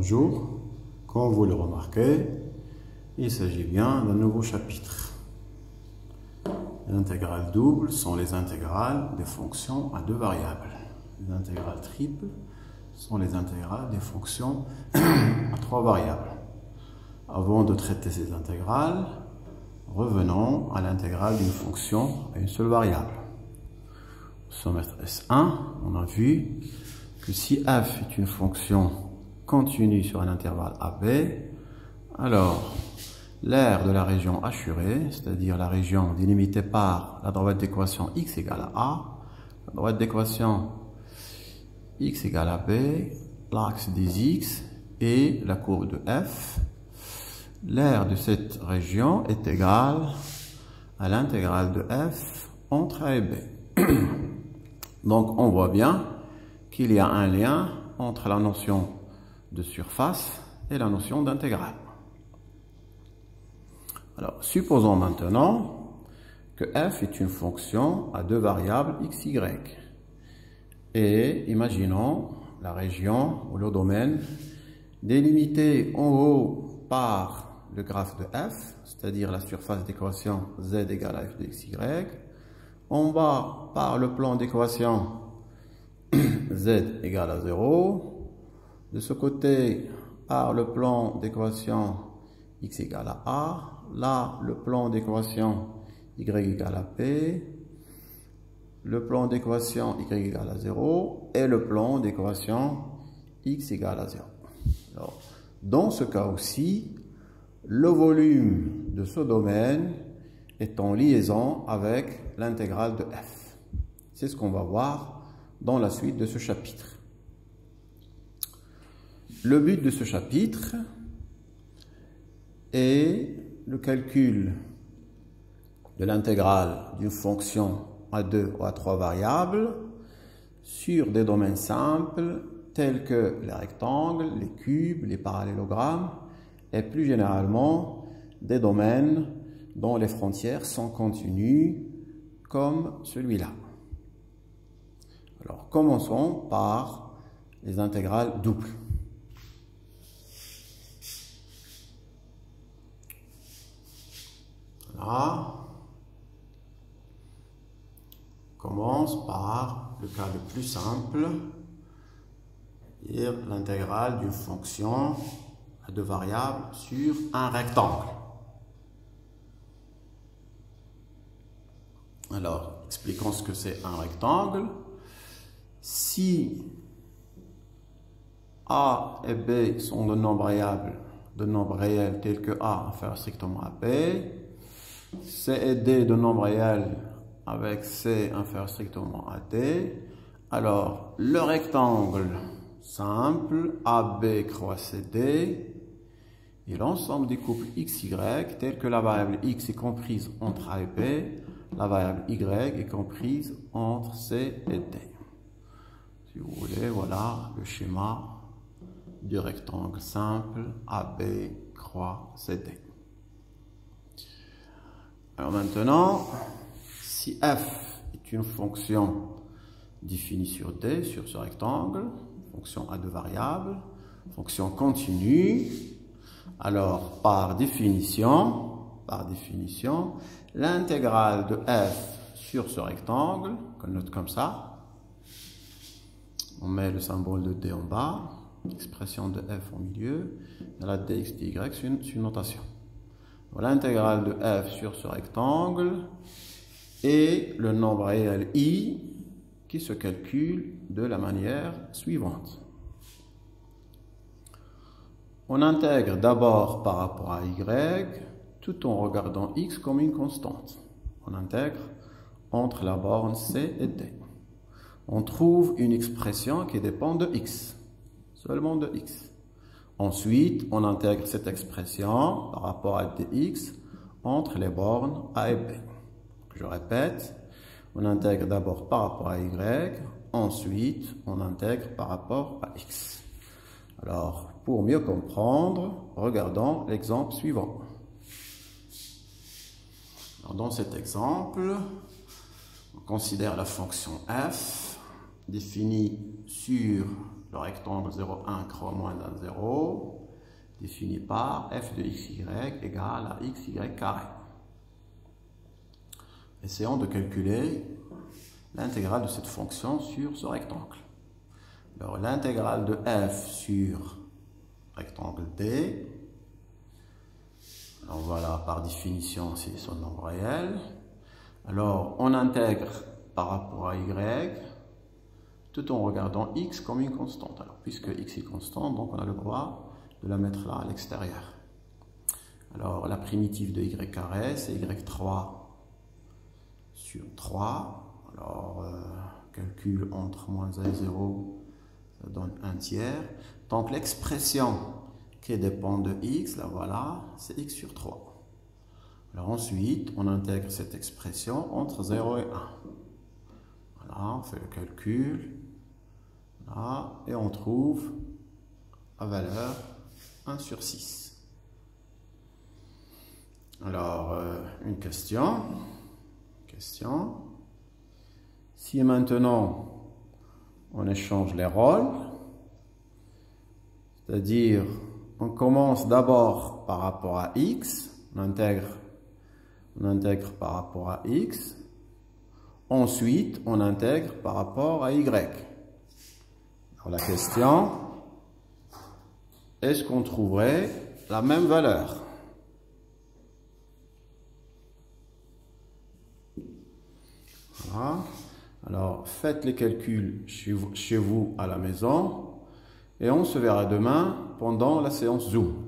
Bonjour, comme vous le remarquez, il s'agit bien d'un nouveau chapitre. Les intégrales doubles sont les intégrales des fonctions à deux variables. Les intégrales triples sont les intégrales des fonctions à trois variables. Avant de traiter ces intégrales, revenons à l'intégrale d'une fonction à une seule variable. Au semestre S1, on a vu que si f est une fonction continue sur un intervalle AB, alors l'aire de la région assurée, c'est-à-dire la région délimitée par la droite d'équation x égale à A, la droite d'équation x égale à B, l'axe des x et la courbe de f, l'aire de cette région est égale à l'intégrale de f entre A et B. Donc on voit bien qu'il y a un lien entre la notion de surface et la notion d'intégrale. Alors, supposons maintenant que f est une fonction à deux variables x, y. Et imaginons la région ou le domaine délimité en haut par le graphe de f, c'est-à-dire la surface d'équation z égale à f de x, y, en bas par le plan d'équation z égale à 0, de ce côté par le plan d'équation x égale à a, là le plan d'équation y égale à p, le plan d'équation y égale à 0 et le plan d'équation x égale à 0. Alors, dans ce cas aussi, le volume de ce domaine est en liaison avec l'intégrale de f. C'est ce qu'on va voir dans la suite de ce chapitre. Le but de ce chapitre est le calcul de l'intégrale d'une fonction à deux ou à trois variables sur des domaines simples tels que les rectangles, les cubes, les parallélogrammes et plus généralement des domaines dont les frontières sont continues comme celui-là. Alors commençons par les intégrales doubles. Là, on commence par le cas le plus simple, c'est-à-dire l'intégrale d'une fonction à deux variables sur un rectangle. Alors, expliquons ce que c'est un rectangle. Si A et B sont de nombres réels tels que A inférieur strictement à B, C et D de nombres réels avec C inférieur strictement à D, alors le rectangle simple AB croix CD et l'ensemble des couples XY tels que la variable X est comprise entre A et B, la variable Y est comprise entre C et D. Si vous voulez, voilà le schéma du rectangle simple AB croix CD. Alors maintenant, si f est une fonction définie sur D, sur ce rectangle, fonction à deux variables, fonction continue, alors par définition, l'intégrale de f sur ce rectangle, qu'on note comme ça, on met le symbole de D en bas, l'expression de f au milieu, et la dx dy, c'est une notation. L'intégrale de f sur ce rectangle est le nombre réel i qui se calcule de la manière suivante. On intègre d'abord par rapport à y tout en regardant x comme une constante. On intègre entre la borne c et d. On trouve une expression qui dépend de x, seulement de x. Ensuite, on intègre cette expression par rapport à dx entre les bornes a et b. Je répète, on intègre d'abord par rapport à y, ensuite on intègre par rapport à x. Alors, pour mieux comprendre, regardons l'exemple suivant. Alors, dans cet exemple, on considère la fonction f défini sur le rectangle 0,1 croix moins d'un 0, défini par f de xy égale à xy carré. Essayons de calculer l'intégrale de cette fonction sur ce rectangle. Alors, l'intégrale de f sur rectangle D, alors voilà, par définition, c'est son nombre réel. Alors, on intègre par rapport à y, tout en regardant x comme une constante. Alors, puisque x est constante, donc on a le droit de la mettre là à l'extérieur. Alors, la primitive de y carré, c'est y3 sur 3. Alors, calcul entre moins 1 et 0, ça donne 1 tiers. Donc, l'expression qui dépend de x, là voilà, c'est x sur 3. Alors ensuite, on intègre cette expression entre 0 et 1. Voilà, on fait le calcul. Voilà, et on trouve la valeur 1 sur 6. Alors, une question. Si maintenant, on échange les rôles, c'est-à-dire, on commence d'abord par rapport à x, on intègre par rapport à x, ensuite on intègre par rapport à y. Alors la question, est-ce qu'on trouverait la même valeur? Voilà. Alors faites les calculs chez vous à la maison et on se verra demain pendant la séance Zoom.